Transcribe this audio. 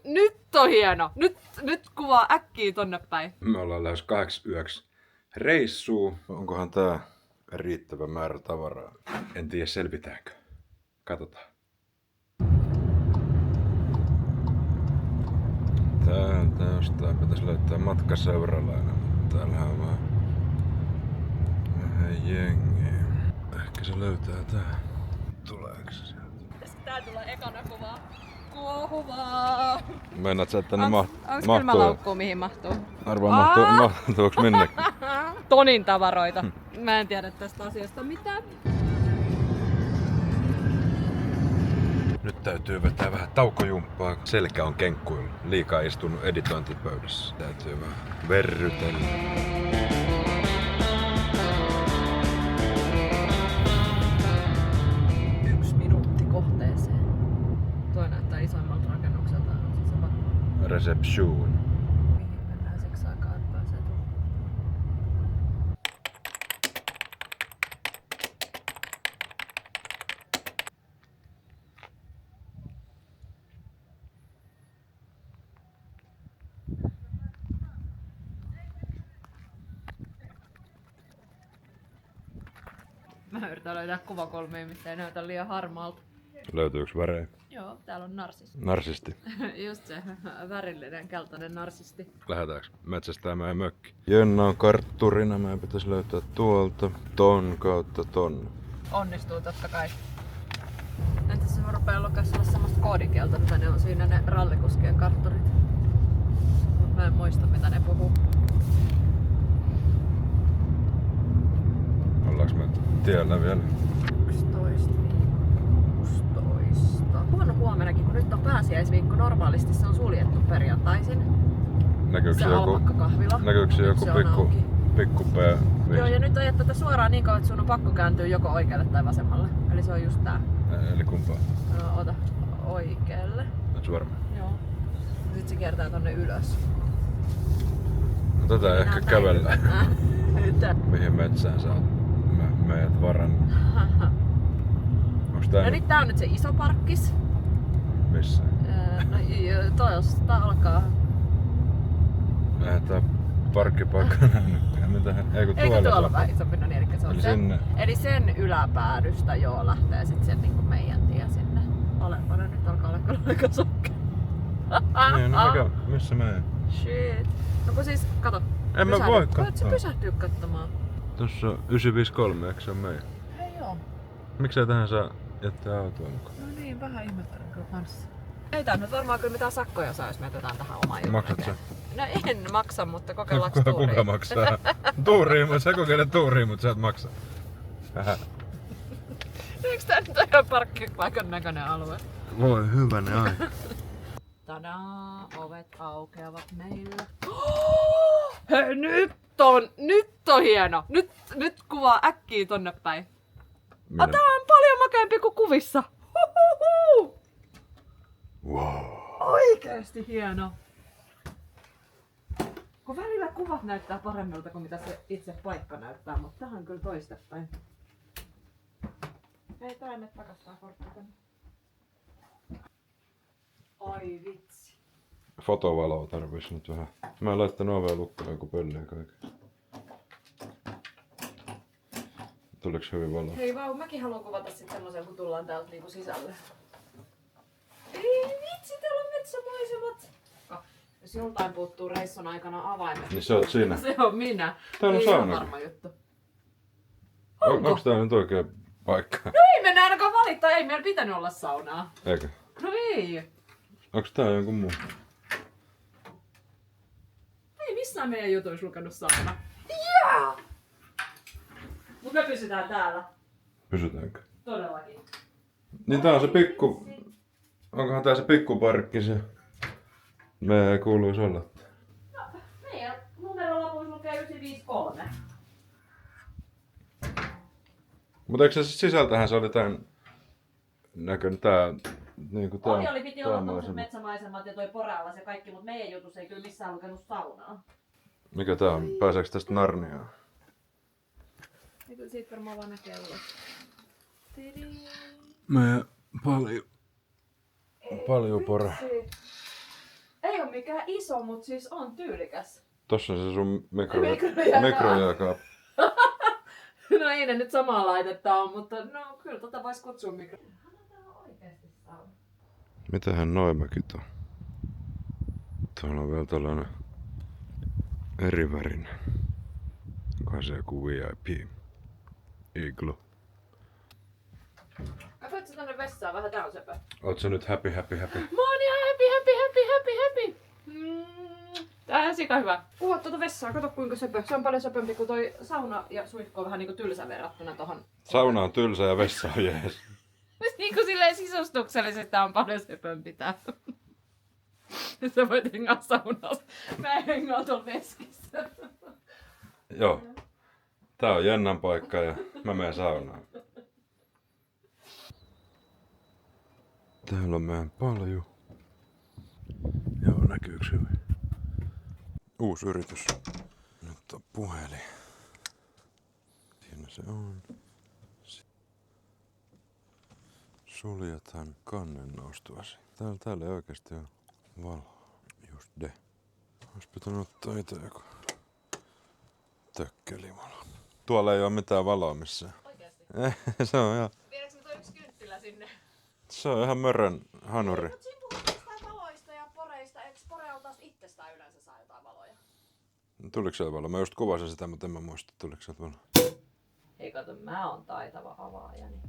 Nyt on hieno. Nyt kuvaa äkkiä tonne päin. Me ollaan lähes 8 yöksi reissuun. Onkohan tää riittävä määrä tavaraa? En tiedä selvitäänkö. Katsotaan. Täältä jostain pitäisi löytää matkaseuralainen, mutta täällähän on vähän jengiä. Ehkä se löytää tää. Tuleeko se sieltä? Tää tulee ekana kuvaa. Meinaat sä, että tänne Onks kylmälaukkuu mihin mahtuu? Arvaa mahtuuks minnekin? Tonin tavaroita. Mä en tiedä tästä asiasta mitään. Nyt täytyy vetää vähän taukojumppaa. Selkä on kenkkuilla. Liikaa istunut editointipöydässä. Täytyy vähän verrytellä. Kohteeseen. Tuo näyttää isoimmalta rakennukselta. On se sama. Reception. Mihin mennään siksi aikaa, että pääsee tulla. Mä yritän löytää kuvakolmia, mistä ei näytä liian harmaalta. Löytyykö värejä? Joo, täällä on narsisti. Narsisti. Just se värillinen keltainen narsisti. Lähdetäänkö metsästämään mökki? Jenna on kartturina, meidän pitäisi löytää tuolta ton kautta ton. Onnistuu totta kai. Entäs se rupeaa lukaisella semmoista koodikieltä, mitä ne on siinä ne rallikuskien kartturit. Mut mä en muista mitä ne puhuu. Ollaanko me tiellä vielä? 11.16. Huomennakin, kun nyt on pääsiäisviikko, normaalisti se on suljettu perjantaisin. Näkyykö se alpakkakahvila. Näkyykö se joku pikku pää? Joo, ja nyt ajat tätä suoraan niin kauan, että sun on pakko kääntyä joko oikealle tai vasemmalle. Eli se on just tää. Eli kumpaa? No, ota oikealle. Oot varma? Joo. Sitten se kiertää tonne ylös. No tätä ehkä kävellä. Mihin metsään sä oot meidät varannut? Onks tää No nyt tää on nyt se iso parkkis. Missä? No toista alkaa. Eihän tää parkkipaikka nähnytkään. Eikö tuolla vähän isompi, no niin, eli se on eli se. Sinne. Eli sen yläpäädystä joo lähtee sit sen niinku meidän tie sinne. Alempana nyt alkaa olla kyllä aika sokea. Niin, no missä mä en? Shit. No kun siis, kato. En mä voi katsoa. Voit sä pysähtyä katsomaan? Tossa on 953, eikö se on meidän? Hei joo. Miksei tähän saa jättää autoa mukaan? No niin, vähän ihmettelen kyllä kanssa. Ei tää nyt varmaan kyllä mitään sakkoja saa, jos me jätetään tähän omaan juttuun. Maksat sä? No en maksa, mutta kokeillaanko tuuriin? Kuka maksaa? Tuuriin, sä kokeilet tuuriin, mutta sä et maksa. Eikö tää nyt ole ihan parkkipaikan näköinen alue? Voi hyvänen aika. Tadaa, ovet aukeavat meille. Hei, nyt on hieno. Nyt kuvaa äkkiä tonne päin. Tää on paljon makeampi kuin kuvissa. Huhuhu. Wow. Oikeesti hieno. Kun välillä kuvat näyttää paremmilta kuin mitä se itse paikka näyttää, mutta tähän kyllä toistepäin. Hei, tää ennen takas tää kortti tänne. Ai vitsi. Fotovaloa tarvis nyt vähän. Mä en laittanut ovea lukkoon, kun pölliä kaiken. Tuliks hyvin valoa? Hei vau, mäkin haluan kuvata sit semmosen, kun tullaan täältä niinku sisälle. Ei vitsi, täällä on metsämaisemat. Jos joltain puuttuu reissun aikana avaimet. Niin se oot siinä. Se on minä. Täällä on ei sauna. ole varma juttu. Onko tää nyt oikea paikka? No ei mennä ainakaan valittaa, ei meillä pitänyt olla saunaa. Eikö? No ei. Onks tää jonkun muu? Ei missään meidän jutuissa lukenut sauna. Yeah! Mut me pysytään täällä. Pysytäänkö? Todellakin. Niin tää on se pikku... Onkohan tää se pikkuparkki se? Me ei kuuluis olla. No, meidän numerolapuissa lukee 953. Mutta eikö se sisältähän se oli tän näköinen tää... Niinku tää Oli piti olla tommoset maisema. metsämaisemat ja toi Porealas ja kaikki, mut meidän jutussa ei kyllä missään lukenut saunaa. Mikä tää on? Pääseekö tästä Narniaan? Ja kyllä siitä varmaan vaan näkee ulos. Me paljon Paljupora. Vitsi. Ei oo mikään iso, mut siis on tyylikäs. Tossa on se sun Mikrojääkaappi. mikrojääkaappi. No ei ne nyt samaa laitetta on, mutta no kyllä tota vois kutsua mikro. Tää on oikeesti sauna. Mitähän Noimäkit on? Tuolla on vielä tällainen erivärinen. Onkohan se joku VIP? Iglu. Katsoitko tänne vessaan vähän tää on sepä? Oot sä nyt happy? Mä oon ihan happy. Tää on sika hyvä. Puhua tuota vessaa, kato kuinka söpö. Se on paljon söpömpi kuin toi sauna ja suihku on vähän niinku tylsä verrattuna tohon. Sauna on tylsä ja vessa on jees. Niinku silleen sisustuksellisesti tää on paljon söpömpi tää. Sä voit hengaa saunassa. Mä hengaan tuolla veskissä. Joo. Tää on jännän paikka ja mä menen saunaan. Täällä on meidän Palju. Joo, näkyyks hyvin? Uusi yritys. Nyt on puhelin. Siinä se on. Suljetaan kannen noustuvasi. Täällä ei oikeesti ole valoa. Just de. Ois pitänyt ottaa ite joku tökkelivalo. Tuolla ei oo mitään valoa missään. Oikeesti? Se on ihan... Viedäänkö me toi yksi kynttilä sinne? Se on ihan mörön hanuri. Mut siinä puhuttiin jostain valoista ja poreista. Eiks porealta itsestään yleensä saa jotain valoja? Tuliko sieltä valo? Mä just kuvasin sitä, mutta en mä muista, tuliko sieltä valo. Hei kato, mä oon taitava avaaja. Niin.